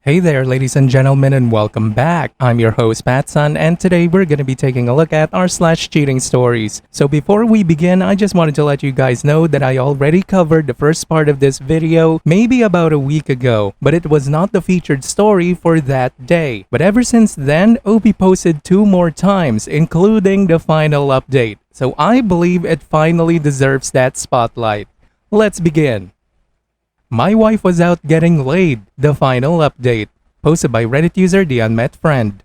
Hey there, ladies and gentlemen, and welcome back. I'm your host, PattSun, and today we're going to be taking a look at our cheating stories. So before we begin, I just wanted to let you guys know that I already covered the first part of this video maybe about a week ago, but it was not the featured story for that day. But ever since then, OP posted 2 more times, including the final update. So I believe it finally deserves that spotlight. Let's begin. My wife was out getting laid. The final update. Posted by Reddit user The Unmet Friend.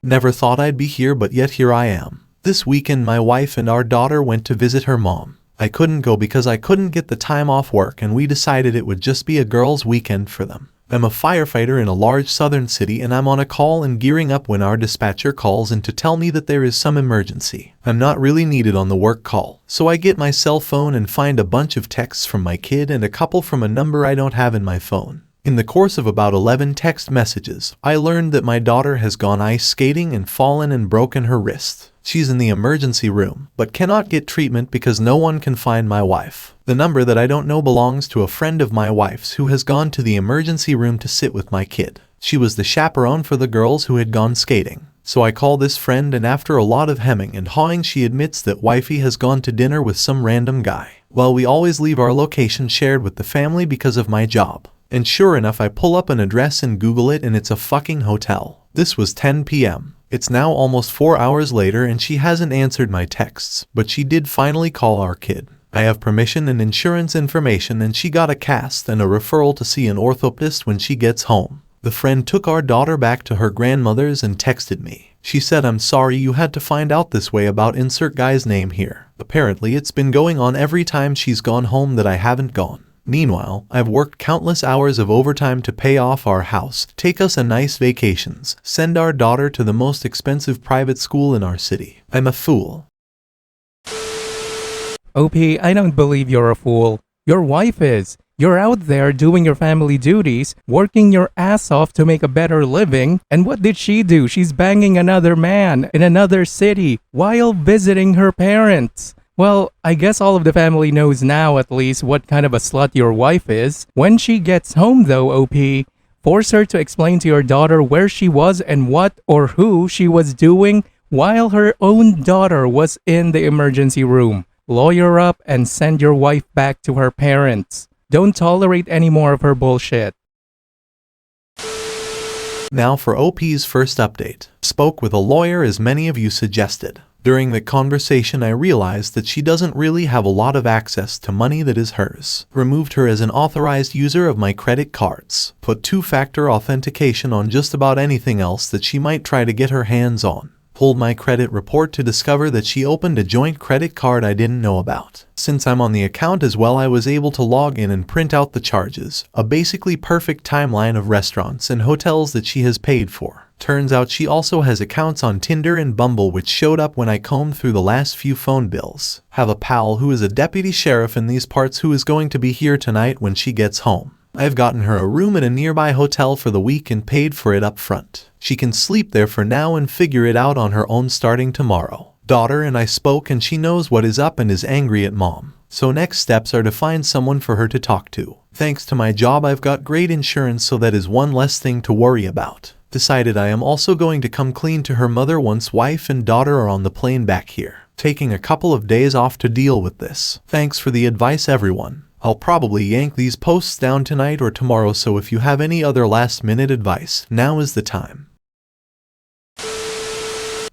Never thought I'd be here, but yet here I am. This weekend my wife and our daughter went to visit her mom. I couldn't go because I couldn't get the time off work, and we decided it would just be a girls' weekend for them. I'm a firefighter in a large southern city, and I'm on a call and gearing up when our dispatcher calls in to tell me that there is some emergency. I'm not really needed on the work call, so I get my cell phone and find a bunch of texts from my kid and a couple from a number I don't have in my phone. In the course of about 11 text messages, I learned that my daughter has gone ice skating and fallen and broken her wrist. She's in the emergency room, but cannot get treatment because no one can find my wife. The number that I don't know belongs to a friend of my wife's who has gone to the emergency room to sit with my kid. She was the chaperone for the girls who had gone skating. So I call this friend, and after a lot of hemming and hawing, she admits that wifey has gone to dinner with some random guy. Well, we always leave our location shared with the family because of my job. And sure enough, I pull up an address and Google it, and it's a fucking hotel. This was 10 p.m. It's now almost 4 hours later and she hasn't answered my texts, but she did finally call our kid. I have permission and insurance information, and she got a cast and a referral to see an orthopedist when she gets home. The friend took our daughter back to her grandmother's and texted me. She said, "I'm sorry you had to find out this way about insert guy's name here. Apparently it's been going on every time she's gone home that I haven't gone. Meanwhile, I've worked countless hours of overtime to pay off our house, take us a nice vacations, send our daughter to the most expensive private school in our city. I'm a fool." OP, I don't believe you're a fool. Your wife is. You're out there doing your family duties, working your ass off to make a better living, and what did she do? She's banging another man in another city while visiting her parents. Well, I guess all of the family knows now at least what kind of a slut your wife is. When she gets home though, OP, force her to explain to your daughter where she was and what or who she was doing while her own daughter was in the emergency room. Lawyer up and send your wife back to her parents. Don't tolerate any more of her bullshit. Now for OP's first update. Spoke with a lawyer as many of you suggested. During the conversation, I realized that she doesn't really have a lot of access to money that is hers. Removed her as an authorized user of my credit cards. Put 2-factor authentication on just about anything else that she might try to get her hands on. Pulled my credit report to discover that she opened a joint credit card I didn't know about. Since I'm on the account as well, I was able to log in and print out the charges, a basically perfect timeline of restaurants and hotels that she has paid for. Turns out she also has accounts on Tinder and Bumble, which showed up when I combed through the last few phone bills. Have a pal who is a deputy sheriff in these parts who is going to be here tonight when she gets home. I've gotten her a room at a nearby hotel for the week and paid for it up front. She can sleep there for now and figure it out on her own starting tomorrow. Daughter and I spoke, and she knows what is up and is angry at mom. So next steps are to find someone for her to talk to. Thanks to my job, I've got great insurance, so that is one less thing to worry about. Decided I am also going to come clean to her mother once wife and daughter are on the plane back here. Taking a couple of days off to deal with this. Thanks for the advice, everyone. I'll probably yank these posts down tonight or tomorrow, so if you have any other last-minute advice, now is the time.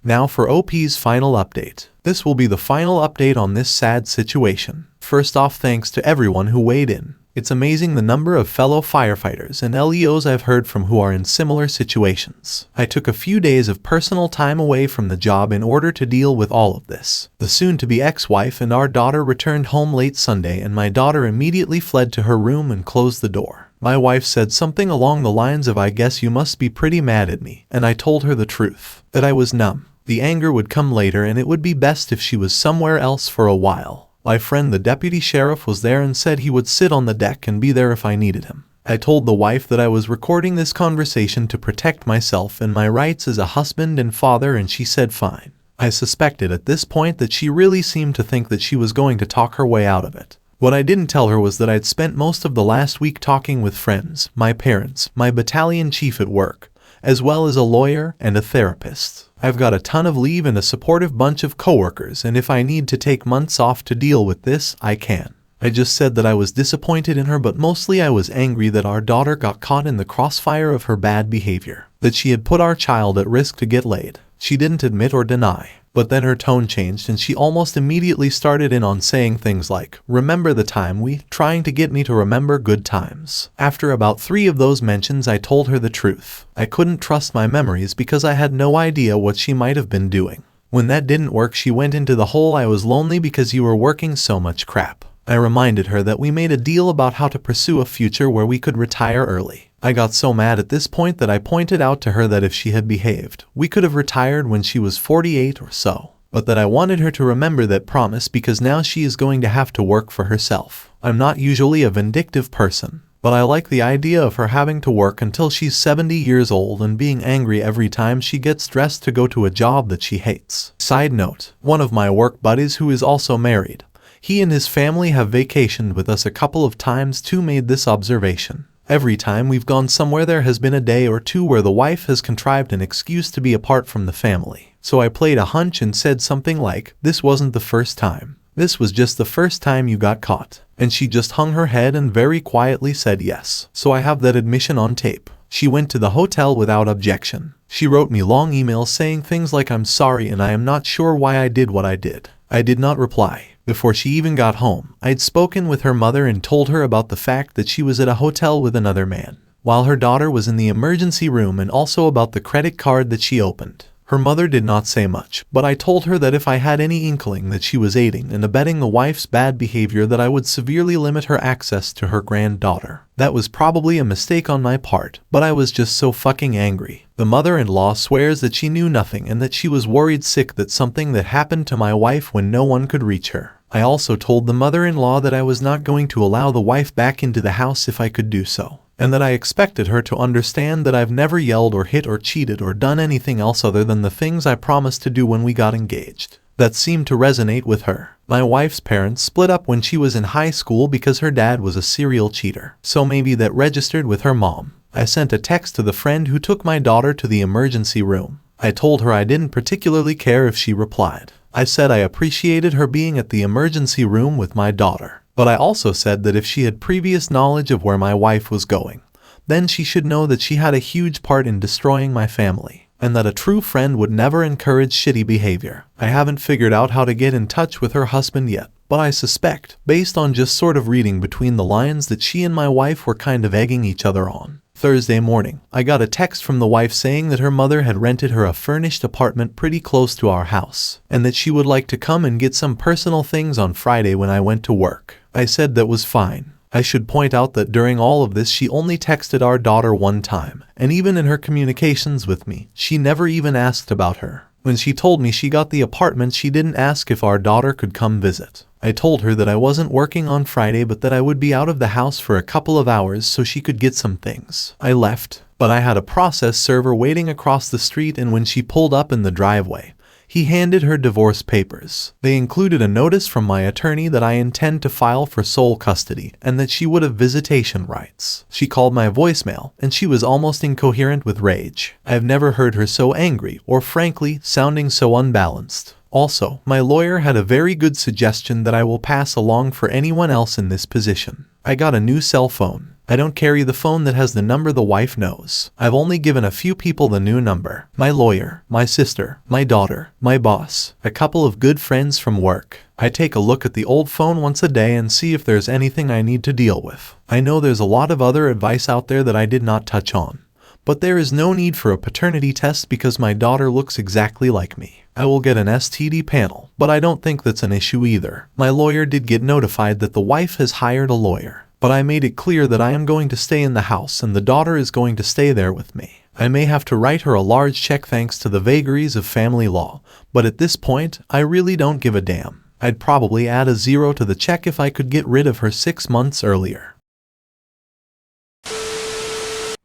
Now for OP's final update. This will be the final update on this sad situation. First off, thanks to everyone who weighed in. It's amazing the number of fellow firefighters and LEOs I've heard from who are in similar situations. I took a few days of personal time away from the job in order to deal with all of this. The soon-to-be ex-wife and our daughter returned home late Sunday, and my daughter immediately fled to her room and closed the door. My wife said something along the lines of, "I guess you must be pretty mad at me," and I told her the truth, that I was numb. The anger would come later, and it would be best if she was somewhere else for a while. My friend the deputy sheriff was there and said he would sit on the deck and be there if I needed him. I told the wife that I was recording this conversation to protect myself and my rights as a husband and father, and she said fine. I suspected at this point that she really seemed to think that she was going to talk her way out of it. What I didn't tell her was that I'd spent most of the last week talking with friends, my parents, my battalion chief at work, as well as a lawyer and a therapist. I've got a ton of leave and a supportive bunch of coworkers, and if I need to take months off to deal with this, I can. I just said that I was disappointed in her, but mostly I was angry that our daughter got caught in the crossfire of her bad behavior, that she had put our child at risk to get laid. She didn't admit or deny, but then her tone changed and she almost immediately started in on saying things like, "Remember the time we," trying to get me to remember good times. After about 3 of those mentions, I told her the truth. I couldn't trust my memories because I had no idea what she might have been doing. When that didn't work, she went into the whole "I was lonely because you were working so much" crap. I reminded her that we made a deal about how to pursue a future where we could retire early. I got so mad at this point that I pointed out to her that if she had behaved, we could have retired when she was 48 or so. But that I wanted her to remember that promise because now she is going to have to work for herself. I'm not usually a vindictive person, but I like the idea of her having to work until she's 70 years old and being angry every time she gets dressed to go to a job that she hates. Side note, one of my work buddies who is also married, he and his family have vacationed with us a couple of times too, made this observation. Every time we've gone somewhere, there has been a day or two where the wife has contrived an excuse to be apart from the family. So I played a hunch and said something like, "This wasn't the first time. This was just the first time you got caught." And she just hung her head and very quietly said yes. So I have that admission on tape. She went to the hotel without objection. She wrote me long emails saying things like, "I'm sorry and I am not sure why I did what I did." I did not reply. Before she even got home, I'd spoken with her mother and told her about the fact that she was at a hotel with another man, while her daughter was in the emergency room, and also about the credit card that she opened. Her mother did not say much, but I told her that if I had any inkling that she was aiding and abetting the wife's bad behavior, that I would severely limit her access to her granddaughter. That was probably a mistake on my part, but I was just so fucking angry. The mother-in-law swears that she knew nothing and that she was worried sick that something that happened to my wife when no one could reach her. I also told the mother-in-law that I was not going to allow the wife back into the house if I could do so, and that I expected her to understand that I've never yelled or hit or cheated or done anything else other than the things I promised to do when we got engaged. That seemed to resonate with her. My wife's parents split up when she was in high school because her dad was a serial cheater, so maybe that registered with her mom. I sent a text to the friend who took my daughter to the emergency room. I told her I didn't particularly care if she replied. I said I appreciated her being at the emergency room with my daughter, but I also said that if she had previous knowledge of where my wife was going, then she should know that she had a huge part in destroying my family, and that a true friend would never encourage shitty behavior. I haven't figured out how to get in touch with her husband yet, but I suspect, based on just sort of reading between the lines, that she and my wife were kind of egging each other on. Thursday morning, I got a text from the wife saying that her mother had rented her a furnished apartment pretty close to our house, and that she would like to come and get some personal things on Friday when I went to work. I said that was fine. I should point out that during all of this, she only texted our daughter one time, and even in her communications with me, she never even asked about her. When she told me she got the apartment, she didn't ask if our daughter could come visit. I told her that I wasn't working on Friday, but that I would be out of the house for a couple of hours so she could get some things. I left, but I had a process server waiting across the street, and when she pulled up in the driveway, he handed her divorce papers. They included a notice from my attorney that I intend to file for sole custody and that she would have visitation rights. She called my voicemail, and she was almost incoherent with rage. I've never heard her so angry, or frankly, sounding so unbalanced. Also, my lawyer had a very good suggestion that I will pass along for anyone else in this position. I got a new cell phone. I don't carry the phone that has the number the wife knows. I've only given a few people the new number. My lawyer, my sister, my daughter, my boss, a couple of good friends from work. I take a look at the old phone once a day and see if there's anything I need to deal with. I know there's a lot of other advice out there that I did not touch on, but there is no need for a paternity test because my daughter looks exactly like me. I will get an STD panel, but I don't think that's an issue either. My lawyer did get notified that the wife has hired a lawyer, but I made it clear that I am going to stay in the house and the daughter is going to stay there with me. I may have to write her a large check thanks to the vagaries of family law, but at this point, I really don't give a damn. I'd probably add a 0 to the check if I could get rid of her 6 months earlier.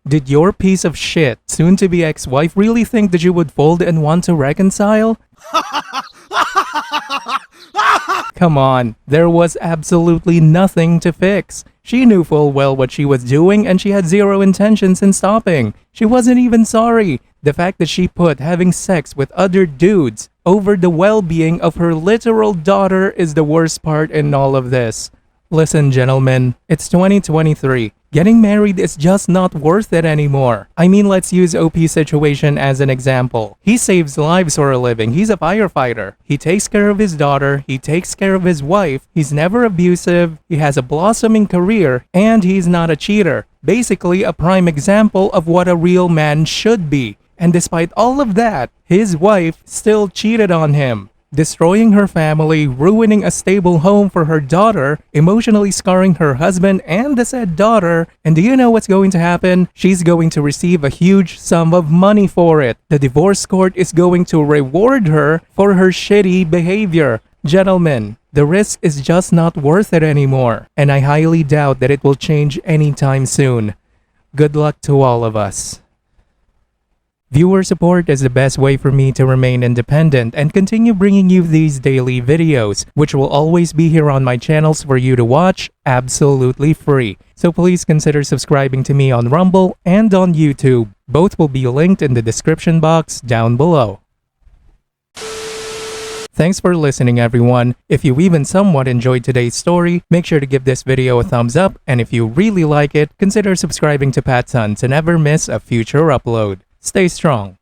Did your piece of shit, soon-to-be ex-wife, really think that you would fold and want to reconcile? Come on, there was absolutely nothing to fix. She knew full well what she was doing and she had zero intentions in stopping. She wasn't even sorry. The fact that she put having sex with other dudes over the well-being of her literal daughter is the worst part in all of this. Listen, gentlemen, it's 2023. Getting married is just not worth it anymore. I mean, let's use OP's situation as an example. He saves lives for a living. He's a firefighter. He takes care of his daughter. He takes care of his wife. He's never abusive. He has a blossoming career. And he's not a cheater. Basically, a prime example of what a real man should be. And despite all of that, his wife still cheated on him, destroying her family, ruining a stable home for her daughter, emotionally scarring her husband and the said daughter. And do you know what's going to happen? She's going to receive a huge sum of money for it. The divorce court is going to reward her for her shitty behavior. Gentlemen, the risk is just not worth it anymore, and I highly doubt that it will change anytime soon. Good luck to all of us. Viewer support is the best way for me to remain independent and continue bringing you these daily videos, which will always be here on my channels for you to watch absolutely free. So please consider subscribing to me on Rumble and on YouTube. Both will be linked in the description box down below. Thanks for listening, everyone. If you even somewhat enjoyed today's story, make sure to give this video a thumbs up, and if you really like it, consider subscribing to PattSun to never miss a future upload. Stay strong.